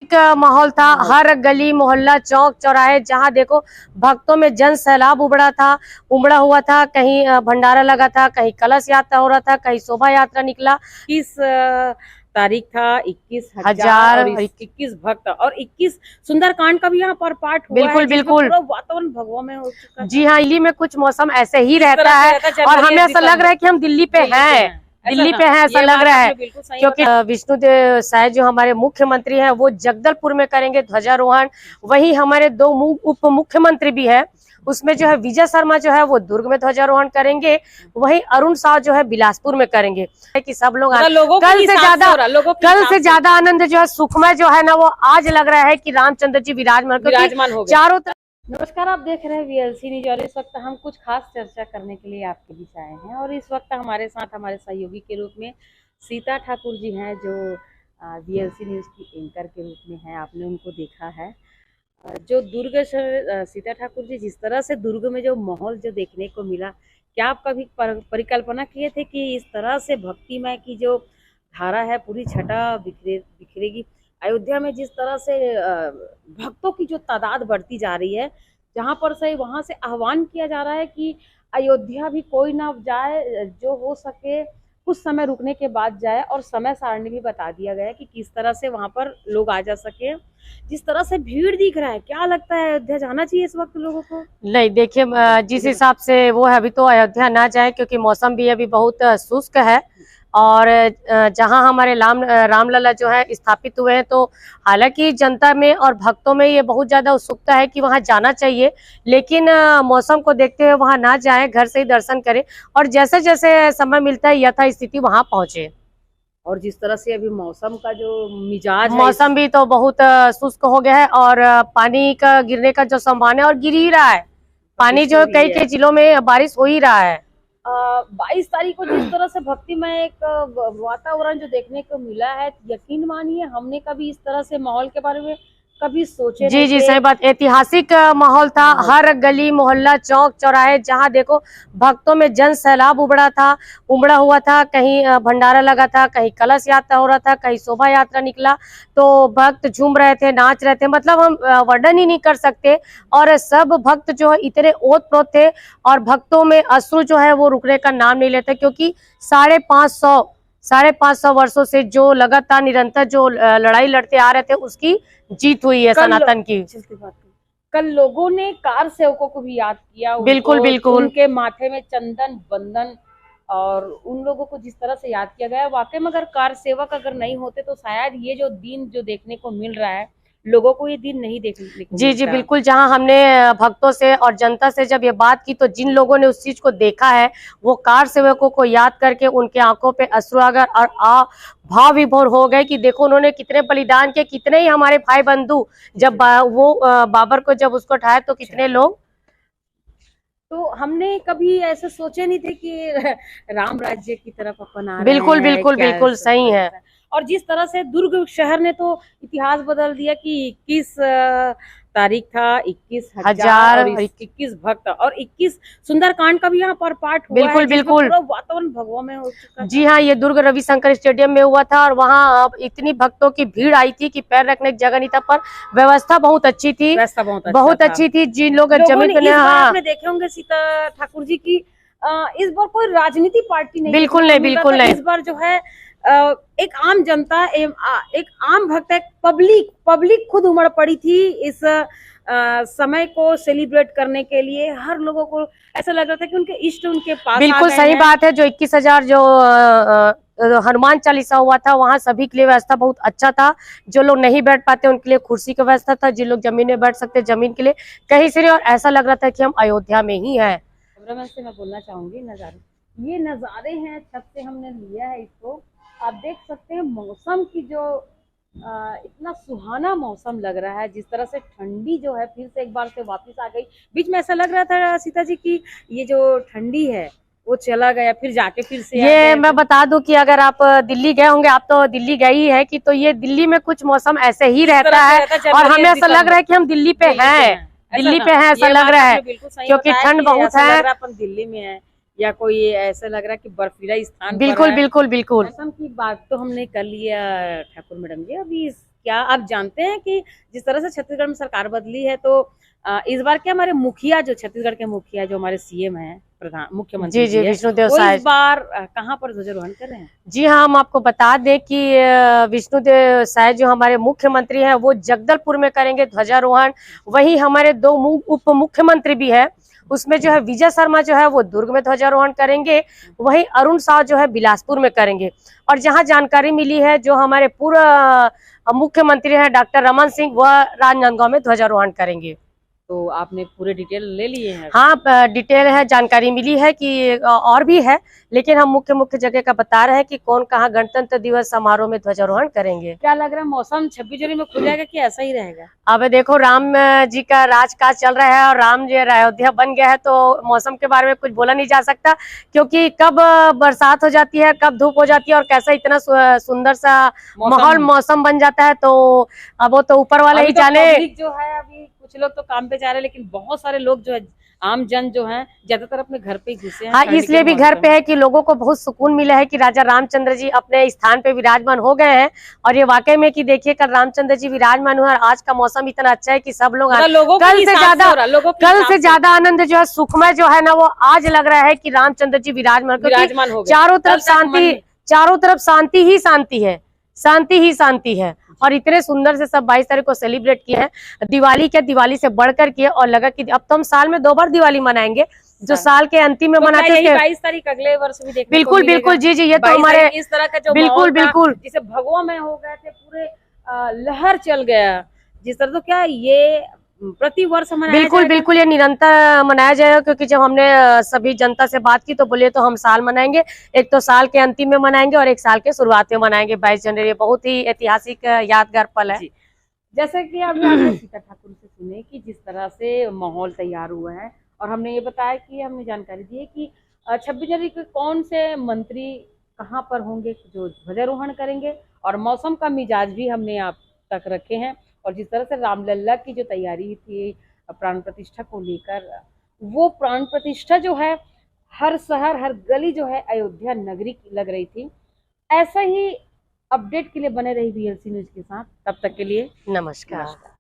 का माहौल था। हर गली मोहल्ला चौक चौराहे जहां देखो भक्तों में जन सैलाब उमड़ा हुआ था। कहीं भंडारा लगा था, कहीं कलश यात्रा हो रहा था, कहीं शोभा यात्रा निकला। किस तारीख था 21,000 और 21 भक्त और 21 सुंदरकांड का भी यहाँ पर पाठ हुआ बिल्कुल है, बिल्कुल पूरा वातावरण भगवा में हो चुका। जी हाँ, दिल्ली में कुछ मौसम ऐसे ही रहता है और हमें ऐसा लग रहा है कि हम दिल्ली पे हैं, ऐसा लग रहा है। क्योंकि विष्णुदेव साय जो हमारे मुख्यमंत्री हैं वो जगदलपुर में करेंगे ध्वजारोहण। वहीं हमारे दो उप मुख्यमंत्री भी है, उसमें जो है विजय शर्मा जो है वो दुर्ग में ध्वजारोहण करेंगे, वहीं अरुण साव जो है बिलासपुर में करेंगे। कि सब लोग कल से ज्यादा आनंद जो है सुखमय जो है ना वो आज लग रहा है कि रामचंद्र जी विराजमान हो चारों तरफ। नमस्कार, आप देख रहे हैं वीएलसी न्यूज और इस वक्त हम कुछ खास चर्चा करने के लिए आपके बीच आए हैं। और इस वक्त हमारे साथ हमारे सहयोगी के रूप में सीता ठाकुर जी हैं, जो वीएलसी न्यूज की एंकर के रूप में हैं। आपने उनको देखा है। जो दुर्ग सीता ठाकुर जी, जिस तरह से दुर्ग में जो माहौल जो देखने को मिला, क्या आप कभी परिकल्पना किए थे कि इस तरह से भक्तिमय की जो धारा है पूरी छटा बिखरेगी? अयोध्या में जिस तरह से भक्तों की जो तादाद बढ़ती जा रही है, जहां पर से वहां से आह्वान किया जा रहा है कि अयोध्या भी कोई ना जाए, जो हो सके कुछ समय रुकने के बाद जाए। और समय सारणी भी बता दिया गया है कि किस तरह से वहां पर लोग आ जा सके। जिस तरह से भीड़ दिख रहा है, क्या लगता है अयोध्या जाना चाहिए इस वक्त लोगों को? नहीं, देखिए जिस हिसाब से वो है अभी तो अयोध्या ना जाए, क्योंकि मौसम भी अभी बहुत शुष्क है। और जहां हमारे रामलला जो है स्थापित हुए हैं, तो हालांकि जनता में और भक्तों में ये बहुत ज्यादा उत्सुकता है कि वहां जाना चाहिए, लेकिन मौसम को देखते हुए वहां ना जाएं, घर से ही दर्शन करें और जैसे जैसे समय मिलता है यथा स्थिति वहां पहुंचे। और जिस तरह से अभी मौसम का जो मिजाज है, मौसम भी तो बहुत शुष्क हो गया है और पानी का गिरने का जो संभावना है और गिर ही रहा है। पानी जो कई जिलों में बारिश हो ही रहा है। 22 तारीख को जिस तरह से भक्तिमय एक वातावरण जो देखने को मिला है, यकीन मानिए हमने कभी इस तरह से माहौल के बारे में कभी सोचे नहीं। जी सही बात, ऐतिहासिक माहौल था। हर गली मोहल्ला चौक चौराहे जहां देखो भक्तों में जन सैलाब उमड़ा हुआ था। कहीं भंडारा लगा था, कहीं कलश यात्रा हो रहा था, कहीं शोभा यात्रा निकला। तो भक्त झूम रहे थे, नाच रहे थे, मतलब हम वर्णन ही नहीं कर सकते। और सब भक्त जो है इतने ओतप्रोत थे और भक्तों में अश्रु जो है वो रुकने का नाम नहीं लेते, क्योंकि 550 वर्षों से जो लगातार निरंतर जो लड़ाई लड़ते आ रहे थे उसकी जीत हुई है सनातन की। कल लोगों ने कार सेवकों को भी याद किया, बिल्कुल उनके माथे में चंदन बंधन और उन लोगों को जिस तरह से याद किया गया, वाकई में अगर कार सेवक अगर नहीं होते तो शायद ये जो दिन जो देखने को मिल रहा है, लोगों को ये दिन नहीं देखने को जी बिल्कुल। जहां हमने भक्तों से और जनता से जब ये बात की, तो जिन लोगों ने उस चीज को देखा है वो कार सेवकों को याद करके उनके आंखों पे अश्रु आगर और भाव विभोर हो गए कि देखो उन्होंने कितने बलिदान किए, कितने ही हमारे भाई बंधु जब वो बाबर को जब उसको उठाया तो कितने लोग। तो हमने कभी ऐसे सोचे नहीं थे कि राम राज्य की तरफ अपन आ रहे हैं। बिल्कुल सही है। और जिस तरह से दुर्ग शहर ने तो इतिहास बदल दिया कि 21 तारीख था 21,000 और 21 भक्त और 21 सुंदरकांड का भी यहाँ पर पाठ हुआ है, बिल्कुल पूरा वातावरण भगवा में हो चुका। जी हाँ, ये दुर्ग रविशंकर स्टेडियम में हुआ था और वहाँ इतनी भक्तों की भीड़ आई थी कि पैर रखने की जगह नहीं था, पर व्यवस्था बहुत अच्छी थी। बहुत अच्छी थी। जिन लोग जमीन पे आपने देखे होंगे सीता ठाकुर जी की, इस बार कोई राजनीति पार्टी नहीं, बिल्कुल नहीं। इस बार जो है एक आम जनता, एक आम भक्त, एक पब्लिक खुद उमड़ पड़ी थी इस समय को सेलिब्रेट करने के लिए। हर लोगों को ऐसा लग रहा था कि उनके इष्ट उनके पास। बिल्कुल सही बात है। जो 21,000 जो हनुमान चालीसा हुआ था, वहाँ सभी के लिए व्यवस्था बहुत अच्छा था। जो लोग नहीं बैठ पाते उनके लिए कुर्सी की व्यवस्था था, जिन लोग जमीन में बैठ सकते जमीन के लिए, कहीं से नहीं। और ऐसा लग रहा था कि हम अयोध्या में ही है। कैमरामैन से मैं बोलना चाहूंगी, ये नजारे हैं, छत से हमने लिया है इसको। आप देख सकते हैं मौसम की जो इतना सुहाना मौसम लग रहा है। जिस तरह से ठंडी जो है फिर से एक बार से वापस आ गई। बीच में ऐसा लग रहा था सीता जी की ये जो ठंडी है वो चला गया, फिर जाके फिर से ये मैं बता दूं कि अगर आप दिल्ली गए होंगे, आप तो दिल्ली गए ही है, कि तो ये दिल्ली में कुछ मौसम ऐसे ही रहता है और हमें ऐसा लग रहा है कि हम दिल्ली पे हैं, ऐसा लग रहा है, क्योंकि ठंड बहुत है। अपन दिल्ली में है या कोई ऐसा लग रहा है कि बर्फीला स्थान। बिल्कुल मौसम की बात तो हमने कर लिया ठाकुर मैडम जी। अभी क्या आप जानते हैं कि जिस तरह से छत्तीसगढ़ में सरकार बदली है तो इस बार के हमारे मुखिया जो छत्तीसगढ़ के मुखिया जो हमारे सीएम हैं, प्रधान मुख्यमंत्री जी है, विष्णुदेव वो साय इस बार कहाँ पर ध्वजारोहण कर रहे हैं? जी हाँ, हम आपको बता दें कि विष्णुदेव साय जो हमारे मुख्यमंत्री हैं वो जगदलपुर में करेंगे ध्वजारोहण। वहीं हमारे दो उप मुख्यमंत्री भी है, उसमें जो है विजय शर्मा जो है वो दुर्ग में ध्वजारोहण करेंगे, वहीं अरुण साह जो है बिलासपुर में करेंगे। और जहां जानकारी मिली है जो हमारे पूर्व मुख्यमंत्री हैं डॉक्टर रमन सिंह, वह राजनांदगांव में ध्वजारोहण करेंगे। तो आपने पूरे डिटेल ले लिए हैं? हाँ, डिटेल है, जानकारी मिली है कि और भी है, लेकिन हम मुख्य जगह का बता रहे हैं कि कौन कहाँ गणतंत्र दिवस समारोह में ध्वजारोहण करेंगे। क्या लग रहा है मौसम 26 जनवरी में खुल जाएगा कि ऐसा ही रहेगा? अब देखो, राम जी का राजकाज चल रहा है और राम जी अयोध्या बन गया है, तो मौसम के बारे में कुछ बोला नहीं जा सकता, क्योंकि कब बरसात हो जाती है, कब धूप हो जाती है और कैसा इतना सुंदर सा मौसम बन जाता है, तो अब वो तो ऊपर वाले ही जाने। जो है अभी कुछ लोग तो काम पे जा रहे हैं, लेकिन बहुत सारे लोग जो है आम जन जो है ज्यादातर अपने घर पे घुसे हैं। हाँ, इसलिए भी घर पे है कि लोगों को बहुत सुकून मिला है कि राजा रामचंद्र जी अपने स्थान पे विराजमान हो गए हैं। और ये वाकई में कि देखिए, कल रामचंद्र जी विराजमान हुए और आज का मौसम इतना अच्छा है कि सब लोग कल से ज्यादा आनंद जो है, सुखमय जो है ना, वो आज लग रहा है कि रामचंद्र जी विराजमान हो गए। चारों तरफ शांति ही शांति है, शांति ही शांति है। और इतने सुंदर से सब 22 तारीख को सेलिब्रेट किए हैं। दिवाली क्या, दिवाली से बढ़कर किए, और लगा कि अब तो हम साल में 2 बार दिवाली मनाएंगे, जो साल के अंतिम में मनाते हैं। 22 तारीख अगले वर्ष भी देखने बिल्कुल बिल्कुल जी, ये तो हमारे इस तरह का जो बिल्कुल जिसे भगवा में हो गए थे, पूरे लहर चल गया जिस तरह, तो क्या ये प्रति वर्ष बिल्कुल ये निरंतर मनाया जाएगा, क्योंकि जब हमने सभी जनता से बात की तो बोले तो हम साल मनाएंगे, एक तो साल के अंतिम में मनाएंगे और एक साल के शुरुआत में मनाएंगे 22 जनवरी। बहुत ही ऐतिहासिक यादगार पल है। जैसे कि आपने सीता ठाकुर से सुने कि जिस तरह से माहौल तैयार हुआ है, और हमने ये बताया कि हमने जानकारी दी है कि 26 जनवरी के कौन से मंत्री कहाँ पर होंगे जो ध्वजारोहण करेंगे, और मौसम का मिजाज भी हमने आप तक रखे हैं। और जिस तरह से रामलल्ला की जो तैयारी थी प्राण प्रतिष्ठा को लेकर, वो प्राण प्रतिष्ठा जो है हर शहर हर गली जो है अयोध्या नगरी की लग रही थी। ऐसा ही अपडेट के लिए बने रही VLC न्यूज के साथ। तब तक के लिए नमस्कार।